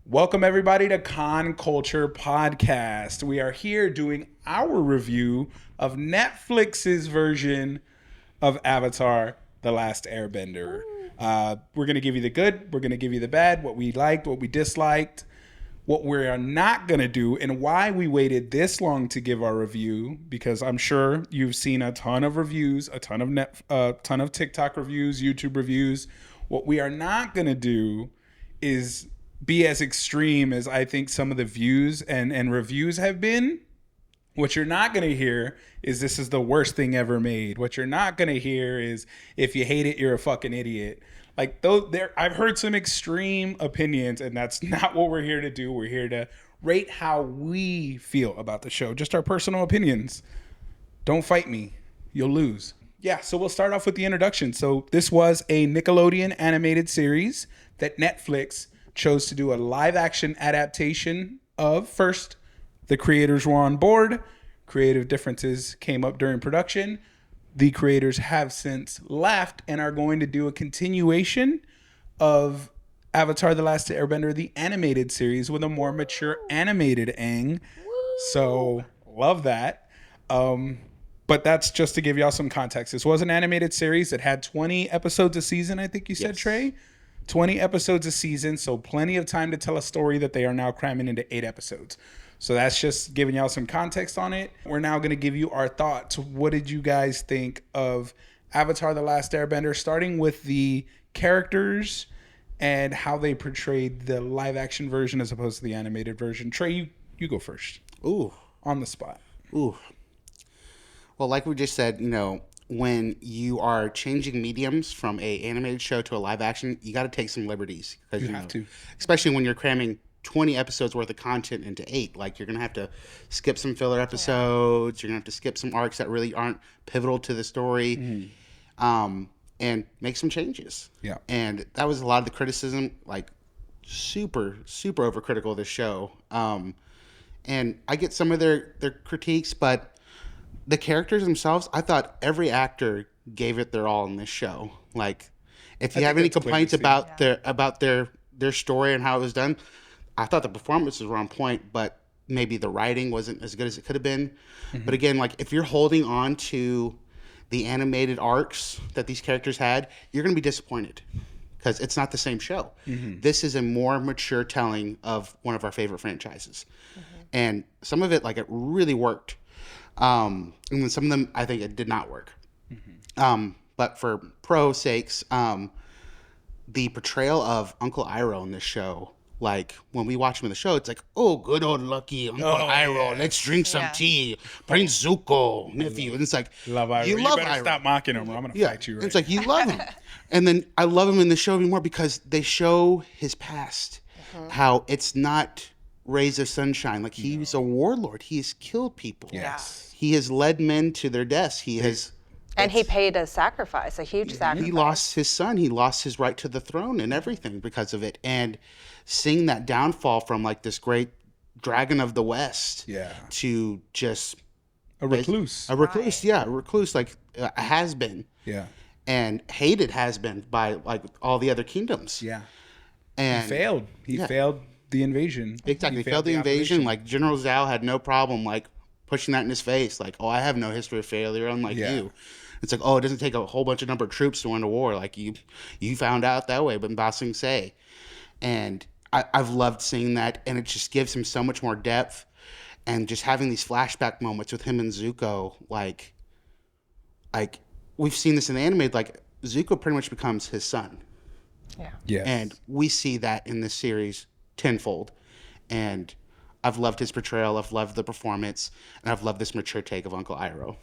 Welcome everybody to Con Culture Podcast. We are here doing our review of Netflix's version of Avatar: The Last Airbender. We're going to give you the good, we're going to give you the bad, what we liked, what we disliked, what we are not going to do, and why we waited this long to give our review, because I'm sure you've seen a ton of reviews, a ton of TikTok reviews, YouTube reviews. What we are not going to do is be as extreme as I think some of the views and reviews have been. What you're not going to hear is this is the worst thing ever made. What you're not going to hear is if you hate it, you're a fucking idiot. Like I've heard some extreme opinions, and that's not what we're here to do. We're here to rate how we feel about the show, just our personal opinions. Don't fight me. You'll lose. Yeah, so we'll start off with the introduction. So this was a Nickelodeon animated series that Netflix chose to do a live action adaptation of. First, the creators were on board. Creative differences came up during production. The creators have since left and are going to do a continuation of Avatar: The Last Airbender, the animated series, with a more mature animated Aang. So, love that. But that's just to give y'all some context. This was an animated series that had 20 episodes a season, I think you said, yes. Trey? 20 episodes a season, so plenty of time to tell a story that they are now cramming into 8 episodes. So that's just giving y'all some context on it. We're now going to give you our thoughts. What did you guys think of Avatar: The Last Airbender, starting with the characters and how they portrayed the live action version as opposed to the animated version? Trey, you go first. Ooh. On the spot. Ooh. Well, like we just said, when you are changing mediums from a animated show to a live action, you got to take some liberties. You have to. Especially when you're cramming 20 episodes worth of content into 8. Like, you're going to have to skip some filler episodes. You're going to have to skip some arcs that really aren't pivotal to the story. And make some changes. Yeah. And that was a lot of the criticism, like super, super overcritical of this show. And I get some of their critiques, but the characters themselves, I thought every actor gave it their all in this show. Like, if you have any complaints about their story and how it was done, I thought the performances were on point, but maybe the writing wasn't as good as it could have been. Mm-hmm. But again, like, if you're holding on to the animated arcs that these characters had, you're going to be disappointed because it's not the same show. Mm-hmm. This is a more mature telling of one of our favorite franchises. Mm-hmm. And some of it, like, it really worked. And then some of them, I think it did not work. Mm-hmm. But for pro sakes, the portrayal of Uncle Iroh in this show, like, when we watch him in the show, it's like, oh, good old lucky Uncle Iroh. Yeah. Let's drink some tea. Bring Zuko, nephew. And it's like, love Iroh. You better Iroh. Stop mocking him or I'm going to fight you. Right? It's like, you love him. And then I love him in the show even more because they show his past, how it's not rays of sunshine. Like, he's a warlord. He has killed people. Yes. He has led men to their deaths. And he paid a sacrifice, a huge sacrifice. He lost his son. He lost his right to the throne and everything because of it. And seeing that downfall from, like, this great dragon of the West to just a recluse. A recluse, like a has-been. Yeah. And hated has-been by, like, all the other kingdoms. Yeah. And he failed. He failed the invasion. Exactly. He failed the invasion. Like, General Zhao had no problem, like, pushing that in his face. Like, oh, I have no history of failure, unlike you. It's like, oh, it doesn't take a whole bunch of number of troops to win a war. Like, you found out that way, but Ba Sing Se. And I've loved seeing that, and it just gives him so much more depth. And just having these flashback moments with him and Zuko, like we've seen this in the animated, like, Zuko pretty much becomes his son. Yeah. Yes. And we see that in this series tenfold. And I've loved his portrayal, I've loved the performance, and I've loved this mature take of Uncle Iroh.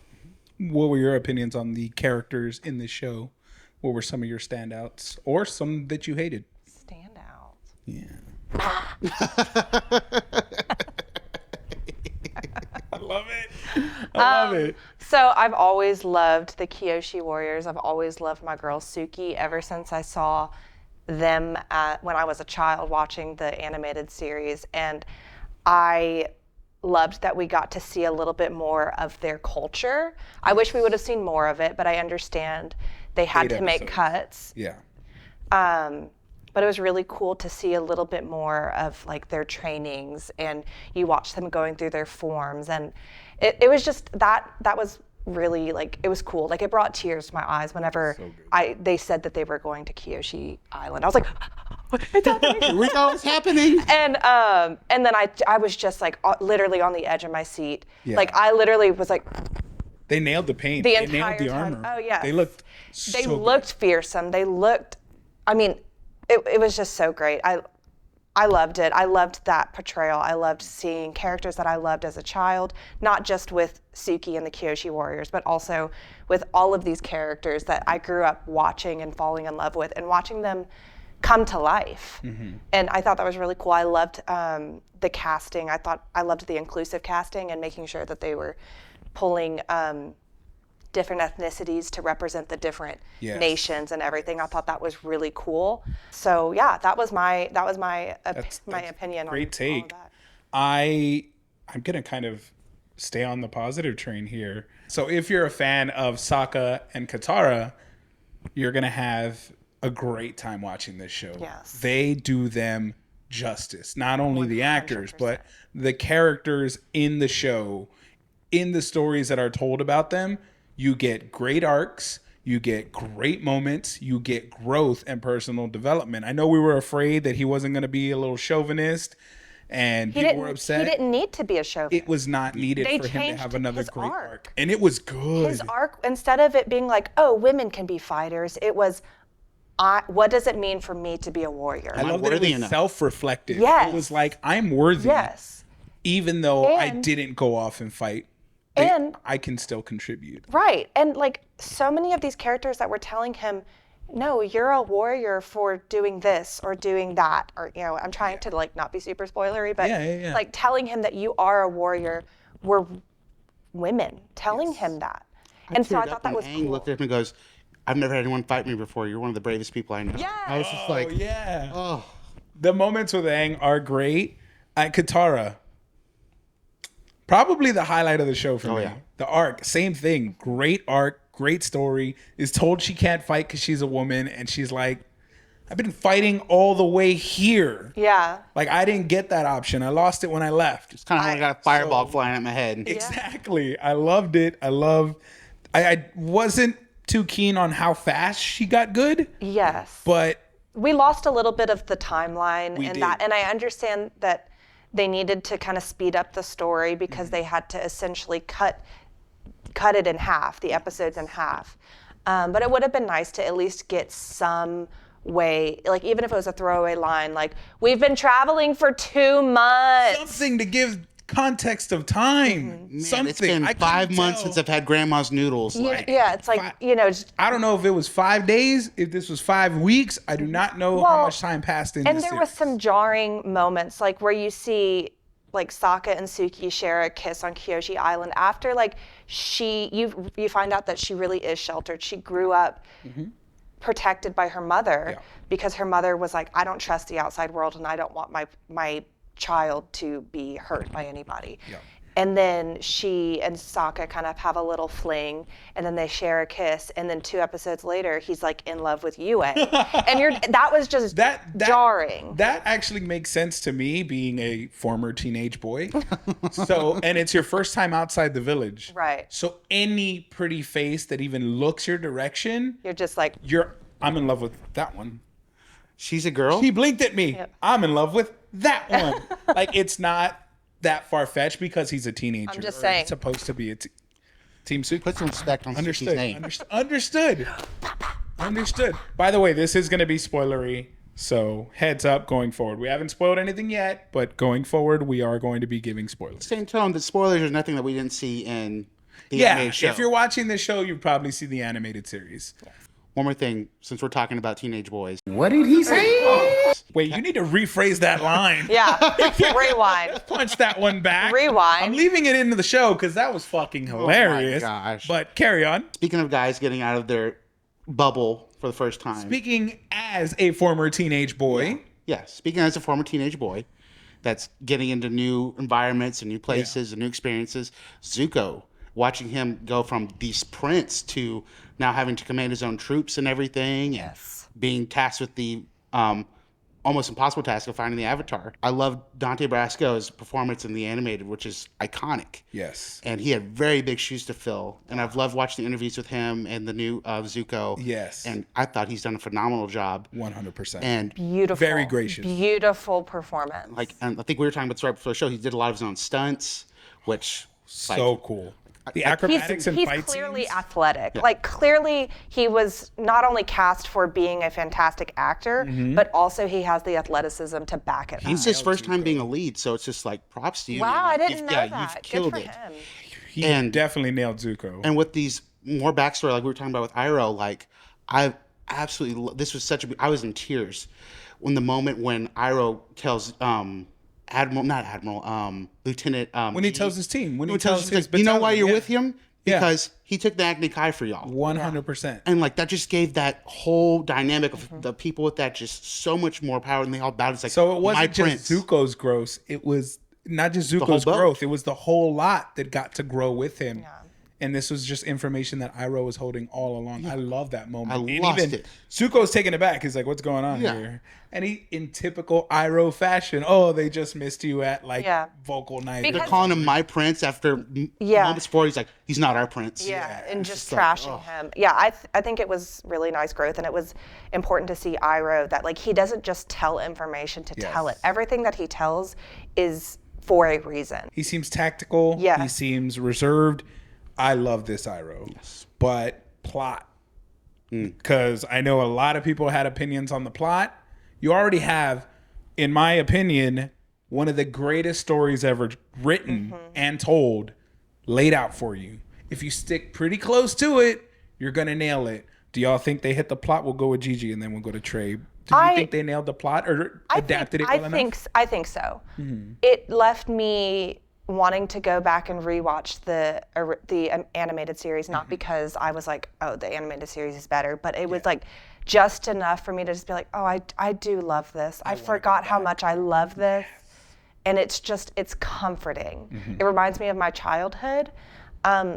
What were your opinions on the characters in this show? What were some of your standouts or some that you hated? Standouts? Yeah. I love it. I love it. So I've always loved the Kyoshi Warriors. I've always loved my girl Suki ever since I saw them when I was a child watching the animated series. And I loved that we got to see a little bit more of their culture. I wish we would have seen more of it, but I understand they had to make cuts. Yeah. but it was really cool to see a little bit more of like their trainings, and you watch them going through their forms, and it was just that was really like, it was cool. Like it brought tears to my eyes whenever they said that they were going to Kyoshi Island. I was like, it's happening. Here we go, it's happening. And then I was just like literally on the edge of my seat. Yeah. Like I literally was like, They nailed the paint. the They entire nailed the time. armor. Oh yeah. They looked They so looked fearsome. They looked. I mean, it was just so great. I loved it. I loved that portrayal. I loved seeing characters that I loved as a child, not just with Suki and the Kyoshi Warriors, but also with all of these characters that I grew up watching and falling in love with, and watching them come to life. And I thought that was really cool. I loved the casting. I loved the inclusive casting and making sure that they were pulling different ethnicities to represent the different Yes. nations and everything. I thought that was really cool. So yeah, that was my That's opinion. great on take. all of that. I'm gonna kind of stay on the positive train here. So if you're a fan of Sokka and Katara, you're gonna have a great time watching this show. Yes. They do them justice. Not only the actors, 100%. but the characters in the show, in the stories that are told about them. You get great arcs, you get great moments, you get growth and personal development. I know we were afraid that he wasn't going to be a little chauvinist, and people were upset. He didn't need to be a chauvinist. It was not needed They for him to changed have another his great arc. arc. And it was good. His arc, instead of it being like, oh, women can be fighters, it was, what does it mean for me to be a warrior? I love that it worthy was enough? self-reflective. Yes. It was like, I'm worthy, Yes. even though I And- didn't go off and fight. And I can still contribute. right. And like so many of these characters that were telling him, no, you're a warrior for doing this or doing that. Or, you know, I'm trying to like not be super spoilery, but Yeah. like telling him that you are a warrior were women telling him that. And so I teared thought up that when was Aang cool. looked at him and goes, I've never had anyone fight me before. You're one of the bravest people I know. Yeah. I was just like, yeah. oh. The moments with Aang are great. Katara, probably the highlight of the show for me. yeah. The arc, same thing. Great arc, great story. Is told she can't fight because she's a woman, and she's like, I've been fighting all the way here. Yeah. Like, I didn't get that option. I lost it when I left. It's kind of like I got a fireball flying at my head. Exactly. I loved it. I wasn't too keen on how fast she got good, Yes. but We lost a little bit of the timeline We and did. that, and I understand that they needed to kind of speed up the story Mm-hmm. because they had to essentially cut it in half, the episodes in half. But it would have been nice to at least get some way, like even if it was a throwaway line, like we've been traveling for 2 months. something to give context of time. Mm-hmm. Man, Something. it's been I 5 couldn't months tell. since I've had grandma's noodles. Like, Yeah, it's like, you know, just, I don't know if it was 5 days, if this was 5 weeks. I do not know how Well, much time passed in and this there was series. some jarring moments, like where you see like Sokka and Suki share a kiss on Kyoshi Island after like you find out that she really is sheltered. She grew up protected by her mother Yeah. because her mother was like, I don't trust the outside world and I don't want my child to be hurt by anybody. Yeah. And then she and Sokka kind of have a little fling, and then they share a kiss, and then 2 episodes later, he's like in love with Yue, and that was just That jarring. That actually makes sense to me, being a former teenage boy. So, and it's your first time outside the village. Right. So any pretty face that even looks your direction, You're just like, I'm in love with that one. she's a girl. He blinked at me. Yep. I'm in love with that one. Like, it's not that far-fetched because he's a teenager. I'm just or saying. he's supposed to be a Team Suki. Put some respect on Suki's Understood. name. Understood. By the way, this is going to be spoilery, so heads up going forward. We haven't spoiled anything yet, but going forward, we are going to be giving spoilers. Same tone. The spoilers are nothing that we didn't see in the Yeah, animated show. if you're watching this show, you've probably seen the animated series. One more thing, since we're talking about teenage boys. What did he say? Wait, you need to rephrase that line. yeah, rewind. Punch that one back. Rewind. I'm leaving it into the show because that was fucking hilarious. gosh. But carry on. Speaking of guys getting out of their bubble for the first time. Speaking as a former teenage boy, Yeah, speaking as a former teenage boy that's getting into new environments and new places and new experiences, Zuko, watching him go from this prince to now having to command his own troops and everything, Yes. and being tasked with the almost impossible task of finding the Avatar. I love Dante Brasco's performance in the animated, which is iconic. Yes. And he had very big shoes to fill. And I've loved watching the interviews with him and the new Zuko. Yes. And I thought he's done a phenomenal job. 100%. And Beautiful. Very gracious. Beautiful performance. and I think we were talking about this right before the show. He did a lot of his own stunts, which So cool. The acrobatics and he's fight clearly scenes. athletic. Like clearly he was not only cast for being a fantastic actor, but also he has the athleticism to back it up. He's his first time being a lead, so it's just like props to you. Wow, man. I Like, didn't know you've that. Good killed for it. him. He and- definitely nailed Zuko. And with these more backstory, like we were talking about with Iroh, like I absolutely this was such a I was in tears when the moment when Iroh tells Lieutenant when he tells his team, when he he tells his like, you know why battalion, you're yeah. with him? Yeah. Because he took the Agni Kai for y'all. 100%. And like that just gave that whole dynamic Mm-hmm. of the people with that just so much more power, and they all bowed. It's like So it my wasn't just prince. Zuko's growth. It was not just whole Zuko's boat. growth. It was the whole lot that got to grow with him. Yeah. And this was just information that Iroh was holding all along. I love that moment. I And lost even it. Zuko's taking it back. He's like, what's going on Yeah. here? And he, in typical Iroh fashion, oh, they just missed you at like Yeah. vocal night. Because- They're calling him my prince after Yeah. moments before. He's like, he's not our prince. Yeah, and just like, trashing him. Yeah, I think it was really nice growth, and it was important to see Iroh that like he doesn't just tell information to tell it. Everything that he tells is for a reason. He seems tactical. Yeah. He seems reserved. I love this Iroh. Yes. But plot. Because I know a lot of people had opinions on the plot. You already have, in my opinion, one of the greatest stories ever written and told laid out for you. If you stick pretty close to it, you're going to nail it. Do y'all think they hit the plot? We'll go with Gigi and then we'll go to Trey. Do you think they nailed the plot or adapted it well enough? I think so. It left me wanting to go back and rewatch the animated series, not because I was like, oh, the animated series is better, but it was like just enough for me to just be like, oh, I do love this. I forgot how much I love this. And it's comforting. It reminds me of my childhood.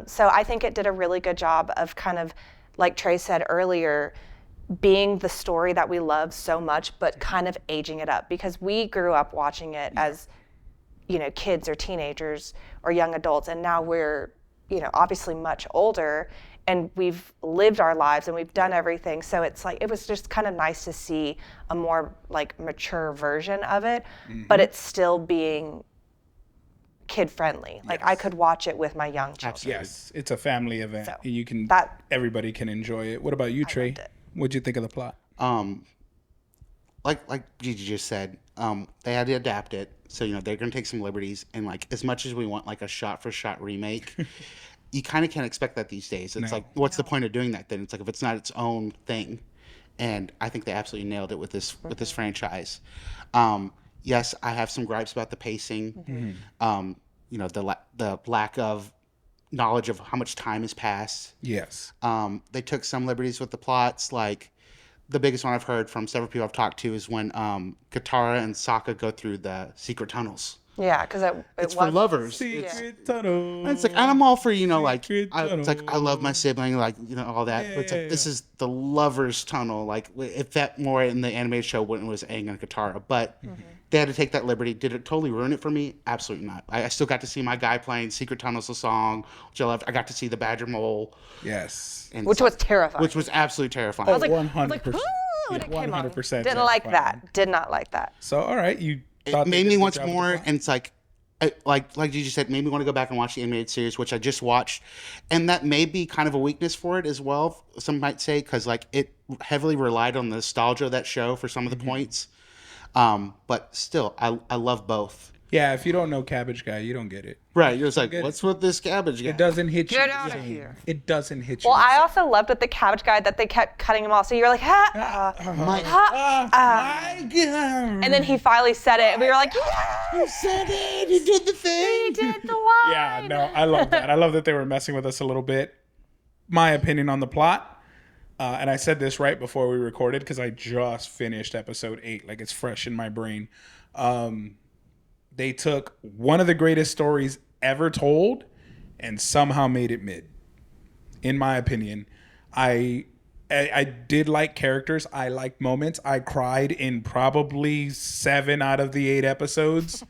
So I think it did a really good job of kind of, like Trey said earlier, being the story that we love so much, but kind of aging it up, because we grew up watching it as, kids or teenagers or young adults, and now we're, obviously much older, and we've lived our lives and we've done everything. So it's like, it was just kind of nice to see a more like mature version of it, but it's still being kid friendly. Like I could watch it with my young children. Yes, it's a family event. So, You can everybody can enjoy it. What about you, Trey? loved it. What'd you think of the plot? Like Gigi just said, they had to adapt it. So, they're going to take some liberties. And, like, as much as we want, like, a shot-for-shot remake, you kind of can't expect that these days. It's like, what's the point of doing that then? It's like, if it's not its own thing. And I think they absolutely nailed it with this franchise. Yes, I have some gripes about the pacing. The lack of knowledge of how much time has passed. Yes. They took some liberties with the plots, like the biggest one I've heard from several people I've talked to is when Katara and Sokka go through the secret tunnels. Yeah, because It's for lovers. Secret tunnel. And it's like, and I'm all for, like, Secret it's like, I love my sibling, like, all that. But it's like, this is the lovers tunnel. Like, if that more in the animated show when it was Aang and Katara. But they had to take that liberty. Did it totally ruin it for me? Absolutely not. I still got to see my guy playing Secret Tunnels, the song, which I loved. I got to see the Badger Mole. Yes. And which was terrifying. Which was absolutely terrifying. I was like, 100%. "Ooh," when it came on. 100% Didn't like terrifying. that. Did not like that. So, all right, you It thought made they me did a want good job with more, the plot? and it's like Gigi said, made me want to go back and watch the animated series, which I just watched, and that may be kind of a weakness for it as well. Some might say because like it heavily relied on the nostalgia of that show for some of the points, but still, I love both. Yeah, if you don't know Cabbage Guy, you don't get it. Right, you're just like, get it. what's with this cabbage guy? It doesn't hit you. Get out the of same. here. It doesn't hit you. Well, the I same. also loved with the Cabbage Guy that they kept cutting him off. So you were like, my God. and then he finally said it, and we were like, yeah, You said it. You did the thing. he did the line. Yeah, no, I love that. I love that they were messing with us a little bit. My opinion on the plot, and I said this right before we recorded because I just finished episode 8. Like, it's fresh in my brain. They took one of the greatest stories ever told and somehow made it mid. In my opinion, I I did like characters. I liked moments. I cried in probably 7 out of the 8 episodes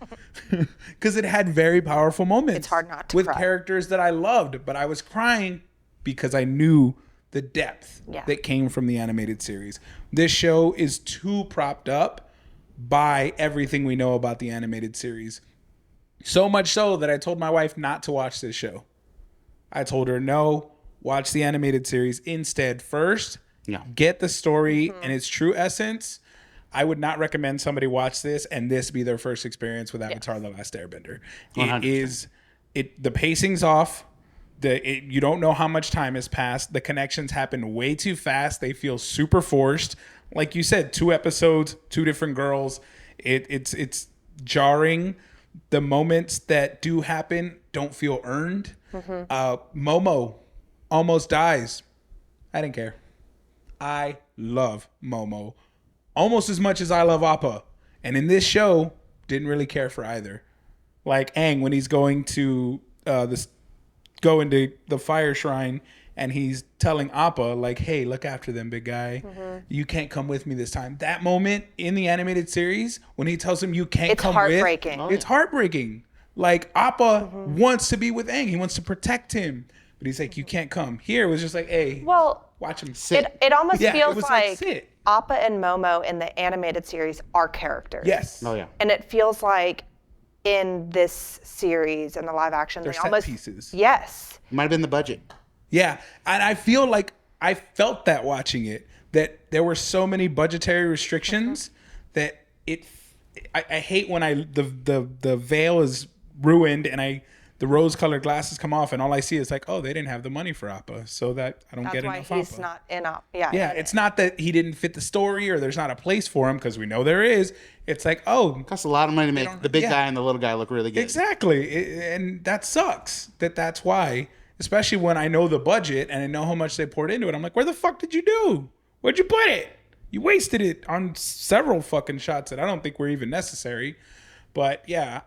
because it had very powerful moments. It's hard not to with cry. characters that I loved, but I was crying because I knew the depth Yeah. that came from the animated series. This show is too propped up by everything we know about the animated series. So much so that I told my wife not to watch this show. I told her, no, watch the animated series instead first. Yeah. Get the story in its true essence. I would not recommend somebody watch this and this be their first experience with Avatar: The Last Airbender. 100%. The pacing's off. You don't know how much time has passed. The connections happen way too fast. They feel super forced. Like you said, 2 episodes, 2 different girls. It's jarring. The moments that do happen don't feel earned. Momo almost dies. I didn't care. I love Momo almost as much as I love Appa. And in this show, didn't really care for either. Like Aang when he's going to go into the fire shrine and he's telling Appa, like, hey, look after them, big guy. You can't come with me this time. That moment in the animated series when he tells him you can't It's come heartbreaking. with, it's heartbreaking. Like Appa wants to be with Aang. He wants to protect him. But he's like, you can't come. Here it was just like, hey, Well, watch him it almost Yeah, it feels was like, like sit. Appa and Momo in the animated series are characters. Yes. Oh yeah. And it feels like in this series and the live action, They're they set almost pieces. Yes. Might have been the budget. Yeah, and I feel like I felt that watching it, that there were so many budgetary restrictions that I hate when the veil is ruined and the rose-colored glasses come off and all I see is like, oh, they didn't have the money for Appa, so that I don't That's get why enough he's Appa. not in Appa. Yeah. Yeah, it's not that he didn't fit the story or there's not a place for him because we know there is. It's like, oh, Costs a lot of money to make the big yeah. guy and the little guy look really good. exactly. And that sucks. That's why, especially when I know the budget and I know how much they poured into it. I'm like, where the fuck did you do? Where'd you put it? You wasted it on several fucking shots that I don't think were even necessary. But yeah,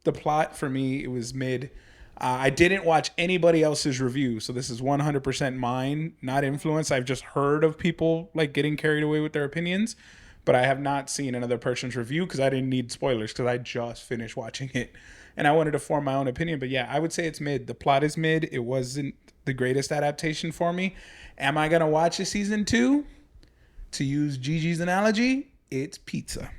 the plot for me, it was mid. I didn't watch anybody else's review, so this is 100% mine, not influence. I've just heard of people like getting carried away with their opinions, but I have not seen another person's review because I didn't need spoilers because I just finished watching it and I wanted to form my own opinion. But yeah, I would say it's mid. The plot is mid. It wasn't the greatest adaptation for me. Am I gonna watch a season 2? To use Gigi's analogy, it's pizza.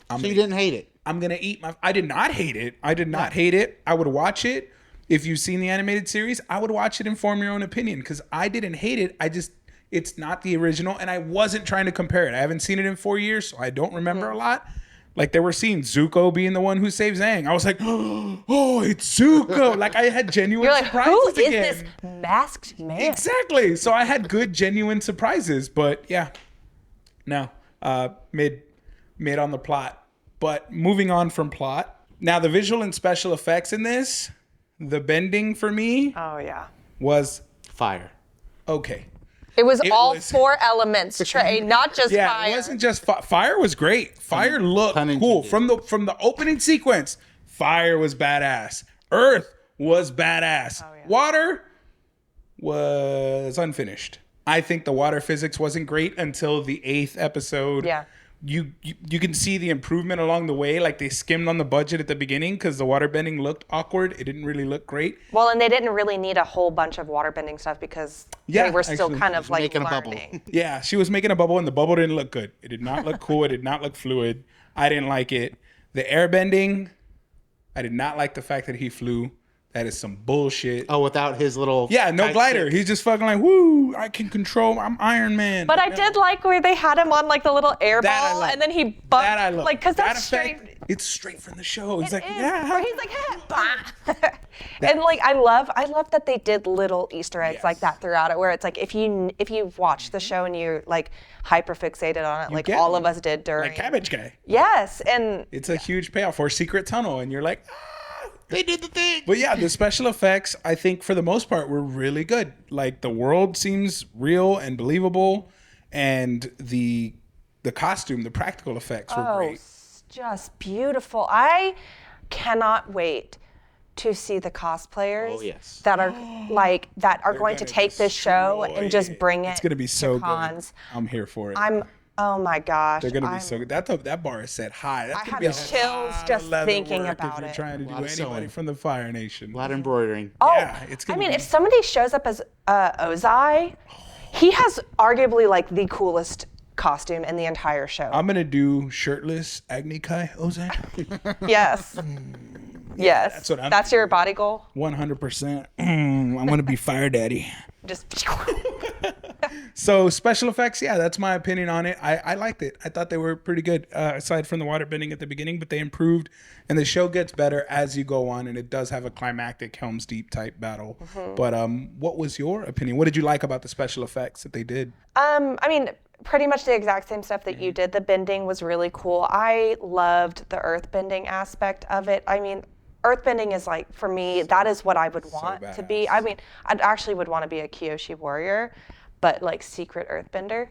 So you didn't hate it. I'm gonna eat my. I did not hate it. I did not hate it. I would watch it. If you've seen the animated series, I would watch it and form your own opinion because I didn't hate it. It's not the original, and I wasn't trying to compare it. I haven't seen it in 4 years, so I don't remember a lot. Like there were scenes, Zuko being the one who saves Aang. I was like, oh, it's Zuko. Like I had genuine You're like, surprises who is again. this masked man? Exactly. So I had good, genuine surprises. But yeah, no, mid on the plot. But moving on from plot, now the visual and special effects in this, the bending for me Oh yeah. was Fire. okay. It was all was- 4 elements, Trey, not just Yeah, fire. it wasn't just fire was great. Fire looked pun cool intended. from the opening sequence. Fire was badass. Earth was badass. yeah. Water was unfinished. I think the water physics wasn't great until the 8th episode. Yeah. You can see the improvement along the way. Like they skimmed on the budget at the beginning because the water bending looked awkward. It didn't really look great. Well, and they didn't really need a whole bunch of waterbending stuff because Yeah, they were still actually, kind of like making a bubble. learning. Yeah, she was making a bubble and the bubble didn't look good. It did not look cool. It did not look fluid. I didn't like it. The airbending, I did not like the fact that he flew. That is some bullshit. Oh, without his little Yeah, no tight glider. ship. He's just fucking like, woo, I can control. I'm Iron Man. But I No. did like where they had him on like the little air That I ball, love. and then he bumped, That I love. like, because That that's effect, straight. it's straight from the show. He's It like, is, yeah. where he's like, bah. And like I love that they did little Easter eggs like that throughout it, where it's like if you've watched the show and you're like hyper fixated on it, like get all of them. us did during. Like Cabbage Guy. Yes, and It's a huge payoff for Secret Tunnel, and you're like, They did the thing. but yeah, the special effects, I think for the most part, were really good. Like the world seems real and believable, and the costume, the practical effects were great. just beautiful. I cannot wait to see the cosplayers Oh, yes. that are going to gonna take this show destroy and just it. bring it. It's gonna be so to good. cons. I'm here for it. Oh my gosh. They're gonna be so good. That bar is set high. That's I gonna have be a chills lot just of leather thinking work about if you're it. trying to do lot of anybody sewing. from the Fire Nation. A lot of embroidering. Oh, Yeah, it's gonna I mean, be- if somebody shows up as Ozai, he has arguably like the coolest costume in the entire show. I'm gonna do shirtless Agni Kai Ozan. Yes. Yes. that's what I'm That's your body goal? 100%. I'm gonna be Fire Daddy. Just So special effects, yeah, that's my opinion on it. I liked it. I thought they were pretty good, aside from the water bending at the beginning, but they improved, and the show gets better as you go on, and it does have a climactic Helm's Deep type battle. But what was your opinion? What did you like about the special effects that they did? I mean, pretty much the exact same stuff that you did. The bending was really cool. I loved the earth bending aspect of it. I mean, earthbending is like, for me, that is what I would want to be. badass. I mean, I'd actually would want to be a Kyoshi warrior, but like secret earthbender.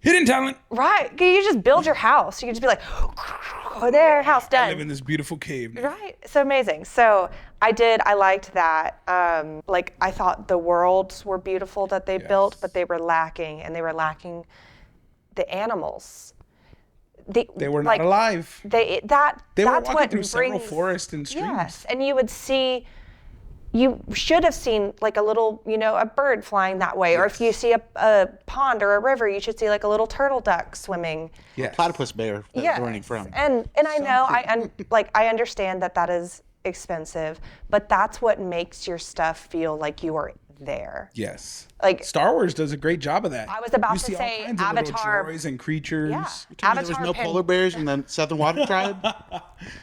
Hidden talent. Right. You just build your house. You can just be like, oh, there, house I live done. in this beautiful cave. Now. Right. So amazing. So I liked that. Like, I thought the worlds were beautiful that they built, but they were lacking, and they were lacking the animals. They were not alive. They were They that's were walking what through several brings, forests and streams. Yes, and you should have seen like a little, a bird flying that way, or if you see a pond or a river, you should see like a little turtle duck swimming. Yes. Platypus bear that Yes. they're running from. And I know I understand that is expensive, but that's what makes your stuff feel like you are there. Yes. Like, Star Wars does a great job of that. I was about you to see say all kinds of Avatar- little droids and creatures. Yeah. Tell me there was no polar bears in the Southern Water Tribe?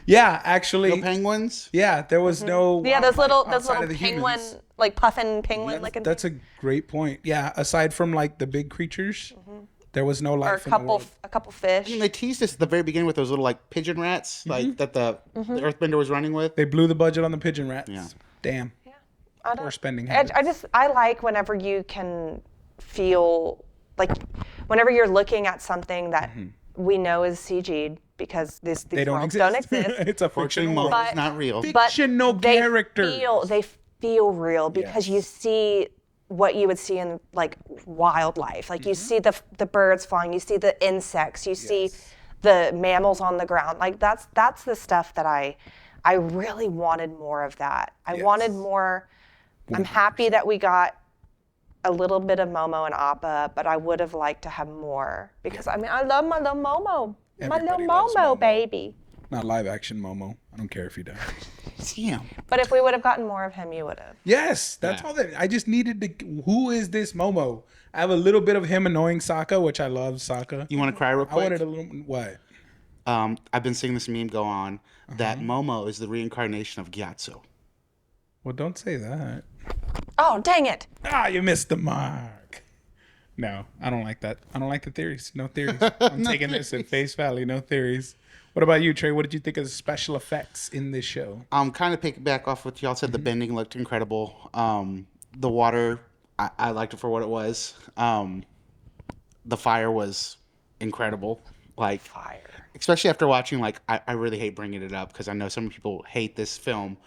Yeah, actually. No penguins? Yeah, there was no. Yeah, those little outside of the penguin, humans. like puffin penguin looking That's a great point. Yeah, aside from like the big creatures, there was no or life in the world. a couple fish. I mean, they teased us at the very beginning with those little like pigeon rats, like that the Earthbender was running with. They blew the budget on the pigeon rats. Yeah. Damn. I don't- Poor spending I habits. I like whenever you can feel like whenever you're looking at something that we know is CG'd because these They don't worlds exist. don't exist. It's a Fortunately, fictional Mo world. is not real. But Fictional characters. they feel real because you see what you would see in like wildlife. Like you see the birds flying, you see the insects, you see the mammals on the ground. Like that's the stuff that I really wanted more of that. I wanted more. I'm happy that we got a little bit of Momo and Appa, but I would have liked to have more because I mean I love my little Momo, my little Everybody loves Momo Momo. baby. Not live action Momo. I don't care if he does. Damn. But if we would have gotten more of him, you would have. Yes, that's all that. I just needed to. Who is this Momo? I have a little bit of him annoying Sokka, which I love Sokka. You want to cry real I wanted quick? a little. What? I've been seeing this meme go on that Momo is the reincarnation of Gyatso. Well, don't say that. Oh, dang it. Ah, you missed the mark. No, I don't like that. I don't like the theories. No theories. I'm taking this at face value. No theories. What about you, Trey? What did you think of the special effects in this show? Kind of pick back off what y'all said. The bending looked incredible. The water, I liked it for what it was. The fire was incredible. Like Fire. especially after watching, like, I really hate bringing it up because I know some people hate this film,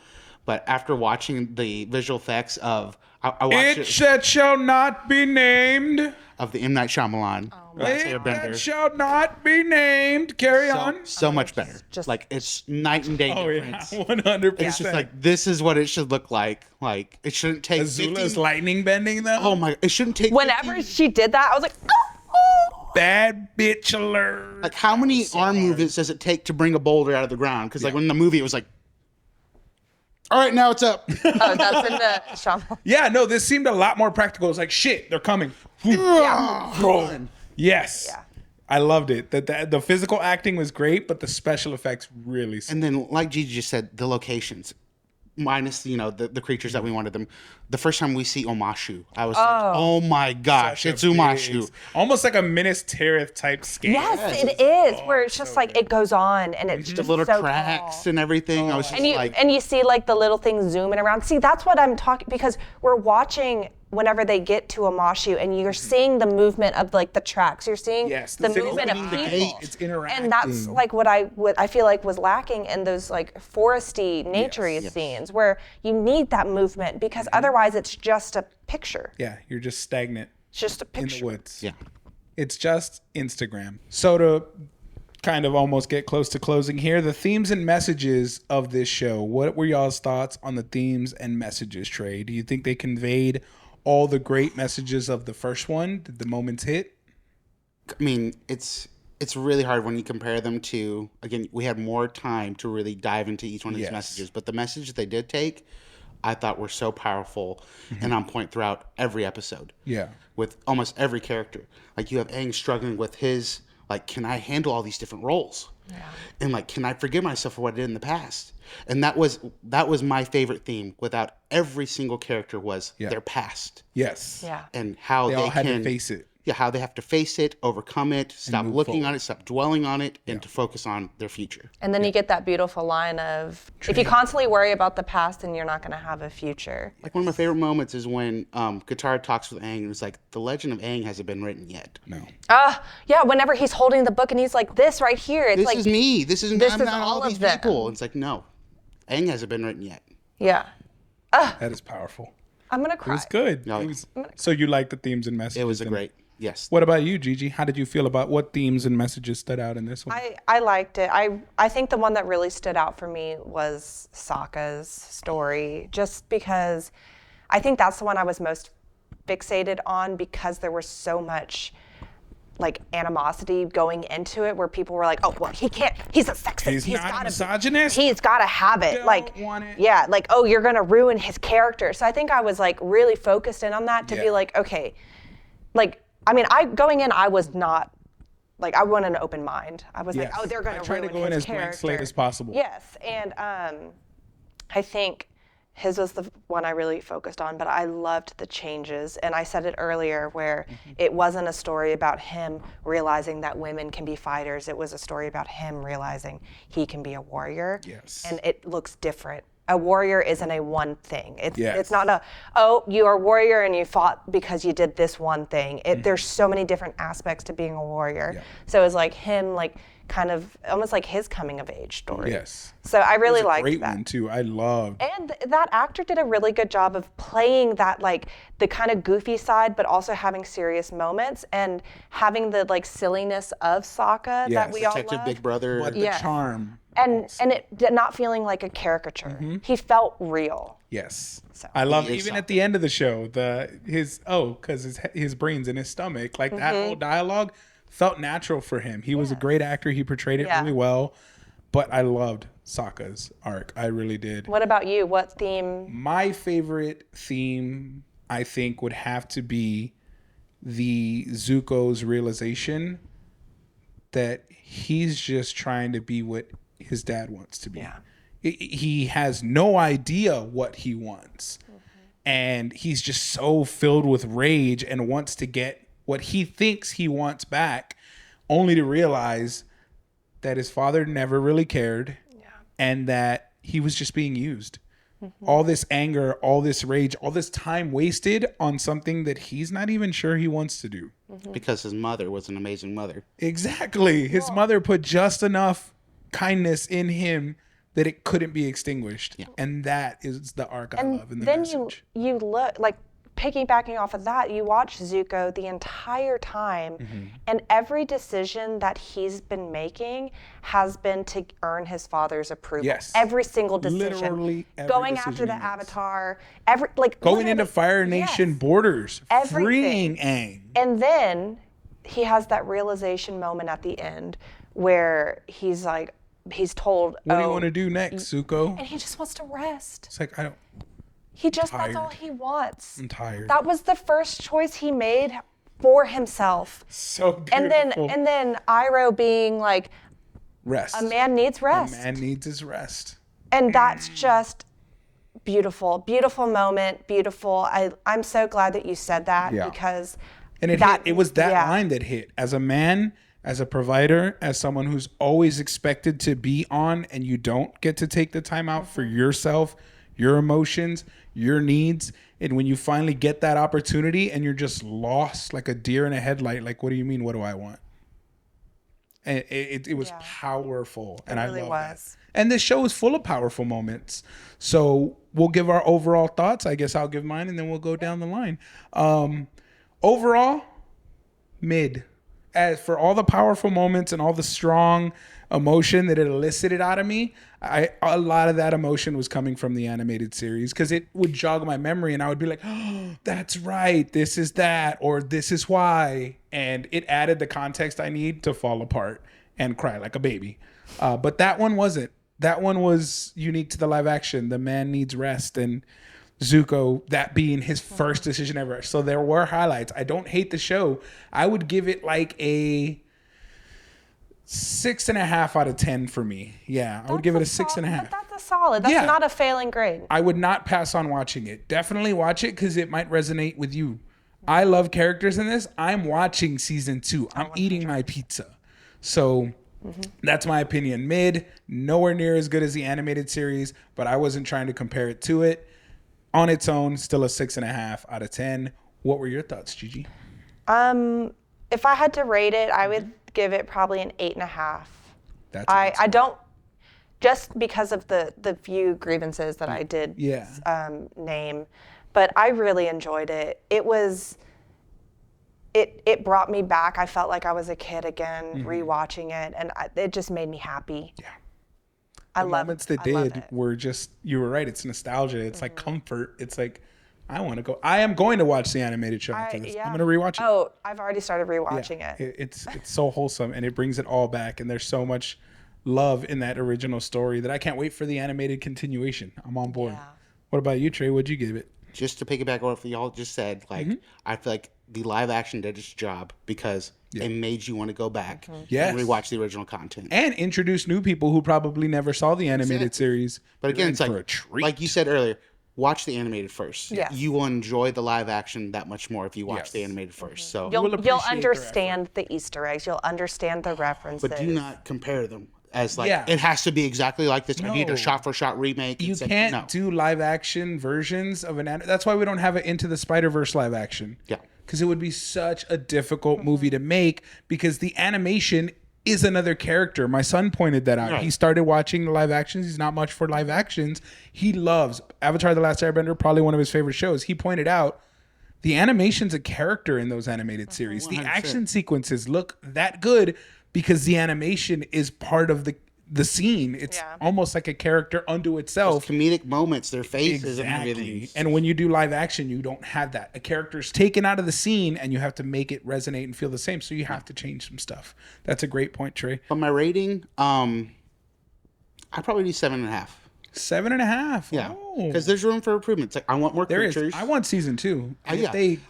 but after watching the visual effects of I watched It that shall not be named. of the M. Night Shyamalan Last It that Airbender. shall not be named. Carry on. So much better. just- Like it's night and day Oh yeah, difference. 100%. It's just like this is what it should look like. Like it shouldn't take Azula's 15 lightning bending though. Oh my! It shouldn't take. Whenever 15 she did that, I was like, oh. Bad bitch alert. Like how many arm movements does it take to bring a boulder out of the ground? Because like when in the movie it was like, all right, now it's up. Oh, that's in the Shyamalan. Yeah, no, this seemed a lot more practical. It's like shit, they're coming. Run. Yes. Yeah. I loved it. The physical acting was great, but the special effects really. And then, like Gigi just said, the locations, minus the creatures that we wanted them. The first time we see Omashu, I was like, oh my gosh, it's Umashu. Almost like a Minas Tirith type scale. Yes, it is. Where it's just like it goes on and it's The just little so tracks tall. and everything. I was just And you like, and you see like the little things zooming around. See, that's what I'm talking because we're watching whenever they get to Amashu and you're seeing the movement of like the tracks, you're seeing Yes, the the city's movement of opening the people. gate. It's interacting. And that's like what I feel like was lacking in those like foresty, naturey scenes where you need that movement because otherwise it's just a picture. Yeah, you're just stagnant It's just a in picture. the woods. Yeah. It's just Instagram. So to kind of almost get close to closing here, the themes and messages of this show. What were y'all's thoughts on the themes and messages, Trey? Do you think they conveyed all the great messages of the first one? Did the moments hit? I mean, it's really hard when you compare them to, again, we had more time to really dive into each one of these messages, but the messages they did take, I thought were so powerful and on point throughout every episode. Yeah. With almost every character. Like you have Aang struggling with his, like, can I handle all these different roles? Yeah. And like, can I forgive myself for what I did in the past? And that was my favorite theme. Without every single character was their past. Yes. Yeah. And how They all had can to face it. Yeah, how they have to face it, overcome it, stop move looking forward. on it, stop dwelling on it, and to focus on their future. And then you get that beautiful line of, if you constantly worry about the past, then you're not going to have a future. Like one of my favorite moments is when Katara talks with Aang, and it's like, the legend of Aang hasn't been written yet. No. Yeah, whenever he's holding the book and he's like, this right here, it's This like, is me. This is this I'm is not all all of these them. people. It's like, no, Aang hasn't been written yet. yeah. That is powerful. I'm going to It cry. was good. No, So you like the themes and messages? It was a then? great, yes. What about you, Gigi? How did you feel about what themes and messages stood out in this one? I liked it. I think the one that really stood out for me was Sokka's story, just because I think that's the one I was most fixated on because there was so much like animosity going into it where people were like, oh, well, he can't, he's a sexist. He's not gotta misogynist? He's got to have it. Don't like, want it. yeah, like, oh, you're going to ruin his character. So I think I was like really focused in on that to be like, okay, like, I mean, going in, I was not, like, I went an open mind. I was like, oh, they're going I to try ruin to go in his as blank character. slate as possible. Yes, and I think his was the one I really focused on, but I loved the changes. And I said it earlier where it wasn't a story about him realizing that women can be fighters. It was a story about him realizing he can be a warrior. Yes. And it looks different. A warrior isn't a one thing. Yes. It's not oh, you are a warrior and you fought because you did this one thing. There's so many different aspects to being a warrior. Yeah. So it was like him, like, kind of almost like his coming of age story. Yes. So I really It was a liked great that. one too. I loved. And that actor did a really good job of playing that, like, the kind of goofy side, but also having serious moments and having the, like, silliness of Sokka that we all Detective love. Big Brother. But the Yes. charm. And it did not feeling like a caricature. He felt real. Yes. So- I love He is even at the end of the show, because his brain's in his stomach, like that whole dialogue felt natural for him. He was a great actor. He portrayed it really well. But I loved Sokka's arc. I really did. What about you? What theme? My favorite theme, I think, would have to be the Zuko's realization that he's just trying to be what his dad wants to be. Yeah. He has no idea what he wants. And he's just so filled with rage and wants to get what he thinks he wants back, only to realize that his father never really cared and that he was just being used. All this anger, all this rage, all this time wasted on something that he's not even sure he wants to do. Because his mother was an amazing mother. Exactly. His mother put just enough kindness in him that it couldn't be extinguished. And that is the arc I love in the then message. you look, like, piggybacking off of that, you watch Zuko the entire time, and every decision that he's been making has been to earn his father's approval. Yes. Every single decision. Literally every going decision after the he makes. Avatar, Going into Fire Nation Yes. borders, Everything. freeing Aang. And then he has that realization moment at the end where he's like, he's told, What do you want to do next, Zuko? and he just wants to rest. It's like, that's That's all tired. he wants. I'm tired. That was the first choice he made for himself. So beautiful. And then Iroh being like, rest. a man needs rest. Man needs his rest. And that's just beautiful. Beautiful moment. Beautiful. I'm so glad that you said that because And it was that line that hit. As a man, as a provider, as someone who's always expected to be on and you don't get to take the time out for yourself, your emotions, your needs. And when you finally get that opportunity and you're just lost like a deer in a headlight, like, what do you mean? What do I want? And it was powerful. And really I love was. that. And this show is full of powerful moments. So we'll give our overall thoughts. I guess I'll give mine and then we'll go down the line. Overall, mid. As for all the powerful moments and all the strong emotion that it elicited out of me, a lot of that emotion was coming from the animated series because it would jog my memory and I would be like, oh, that's right, this is that, or this is why. And it added the context I need to fall apart and cry like a baby. But that one wasn't. That one was unique to the live action. The man needs rest, and Zuko, that being his first decision ever. So there were highlights. I don't hate the show. I would give it like a 6.5 out of 10 for me. Yeah, I would give it a 6.5. But that's a solid. That's not a failing grade. I would not pass on watching it. Definitely watch it because it might resonate with you. I love characters in this. I'm watching season 2. I'm eating my pizza. So that's my opinion. Mid, nowhere near as good as the animated series, but I wasn't trying to compare it to it. On its own, still a 6.5 out of 10. What were your thoughts, Gigi? If I had to rate it, I would give it probably an 8.5. That's I don't, just because of the few grievances that I did name, but I really enjoyed it. It brought me back. I felt like I was a kid again, rewatching it, and it just made me happy. Yeah. The moments that did were just, you were right, it's nostalgia. It's like comfort. It's like, I am going to watch the animated show after this. I'm going to rewatch it. Oh, I've already started rewatching it. It's so wholesome and it brings it all back. And there's so much love in that original story that I can't wait for the animated continuation. I'm on board. Yeah. What about you, Trey? What'd you give it? Just to piggyback on what y'all just said, like I feel like the live action did its job because it made you want to go back and rewatch the original content and introduce new people who probably never saw the animated series. But again, it's like for a treat. Like you said earlier, watch the animated first. Yes. You will enjoy the live action that much more if you watch the animated first. So you'll understand the Easter eggs. You'll understand the references. But do not compare them as like it has to be exactly like this. I need a shot for shot remake. You can't do live action versions of that's why we don't have an Into the Spider-Verse live action. Yeah. Because it would be such a difficult movie to make because the animation is another character. My son pointed that out. Right. He started watching the live actions. He's not much for live actions. He loves Avatar: The Last Airbender, probably one of his favorite shows. He pointed out the animation's a character in those animated series. 100%. The action sequences look that good because the animation is part of the scene. It's almost like a character unto itself. Those comedic moments, their faces and everything. And when you do live action, you don't have that. A character's taken out of the scene and you have to make it resonate and feel the same. So you have to change some stuff. That's a great point, Trey. But my rating, I'd probably do 7.5. 7.5. Yeah. Because there's room for improvement. It's like, I want more creatures. I want season 2.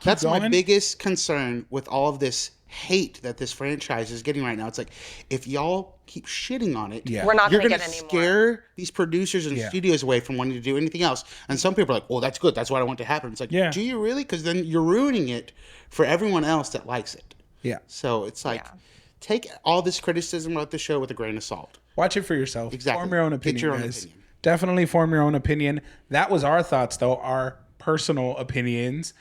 That's my biggest concern with all of this hate that this franchise is getting right now. It's like, if y'all keep shitting on it, we're not going to get any more. Scare these producers and studios away from wanting to do anything else. And some people are like, well, that's good. That's what I want to happen. It's like, do you really? Because then you're ruining it for everyone else that likes it. Yeah. So it's like, take all this criticism about the show with a grain of salt. Watch it for yourself. Exactly. Form your own opinion, guys. Definitely form your own opinion. That was our thoughts, though, our personal opinions.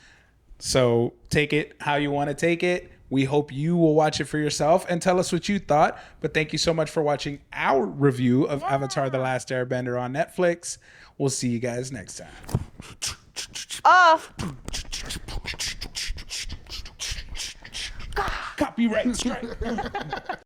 So take it how you want to take it. We hope you will watch it for yourself and tell us what you thought. But thank you so much for watching our review of Avatar: The Last Airbender on Netflix. We'll see you guys next time. Copyright strike.